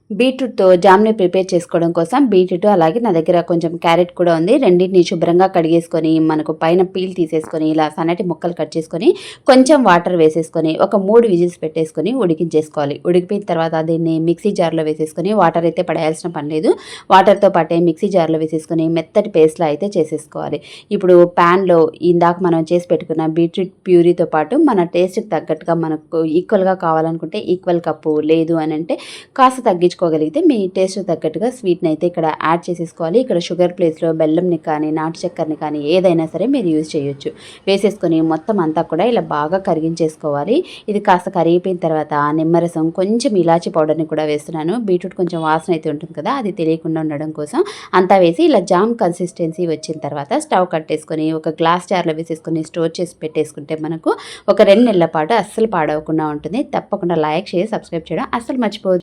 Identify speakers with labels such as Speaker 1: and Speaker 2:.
Speaker 1: బీట్రూట్‌తో జామ్‌ని prepare చేసుకోవడం కోసం beetroot అలాగే నా దగ్గర కొంచెం క్యారెట్ కూడా ఉంది. రెండిటిని శుభ్రంగా కడిగేసుకొని, మనకు పైన పీల్ తీసేసుకొని, ఇలా సన్నటి ముక్కలు కట్ చేసుకొని, కొంచెం వాటర్ వేసేసుకొని, ఒక 3 విజిల్స్ పెట్టేసుకొని ఉడికించేసుకోవాలి. ఉడికిపోయిన తర్వాత దీన్ని మిక్సీ జార్‌లో వేసేసుకొని, వాటర్ అయితే పడేయాల్సిన పని లేదు. వాటర్‌తో పాటే మిక్సీ జార్‌లో వేసేసుకొని మెత్తటి పేస్ట్‌లా అయితే చేసేసుకోవాలి. ఇప్పుడు ప్యాన్‌లో ఇందాక మనం చేసి పెట్టుకున్న బీట్రూట్ ప్యూరీతో పాటు మన టేస్ట్‌కి తగ్గట్టుగా మనకు ఈక్వల్‌గా కావాలనుకుంటే ఈక్వల్ కప్పు, లేదు అనంటే కాస్త తగ్గించుకోగలిగితే మీ టేస్ట్ తగ్గట్టుగా స్వీట్‌ని అయితే ఇక్కడ యాడ్ చేసేసుకోవాలి. ఇక్కడ షుగర్ ప్లేస్‌లో బెల్లంని కానీ, నాటు చక్కెరని కానీ ఏదైనా సరే మీరు యూజ్ చేయొచ్చు. వేసేసుకొని మొత్తం అంతా కూడా ఇలా బాగా కరిగించేసుకోవాలి. ఇది కాస్త కరిగిపోయిన తర్వాత నిమ్మరసం, కొంచెం ఇలాచీ పౌడర్‌ని కూడా వేస్తున్నాను. బీట్రూట్ కొంచెం వాసన అయితే ఉంటుంది కదా, అది తెలియకుండా ఉండడం కోసం అంతా వేసి ఇలా జామ్ కన్సిస్టెన్సీ వచ్చిన తర్వాత స్టవ్ కట్టేసుకొని ఒక గ్లాస్ జార్‌లో వేసేసుకొని స్టోర్ చేసి పెట్టేసుకుంటే మనకు ఒక 2 నెలల పాటు అస్సలు పాడవకుండా ఉంటుంది. తప్పకుండా లైక్, షేర్, సబ్స్క్రైబ్ చేయడం అస్సలు మర్చిపోవద్దు.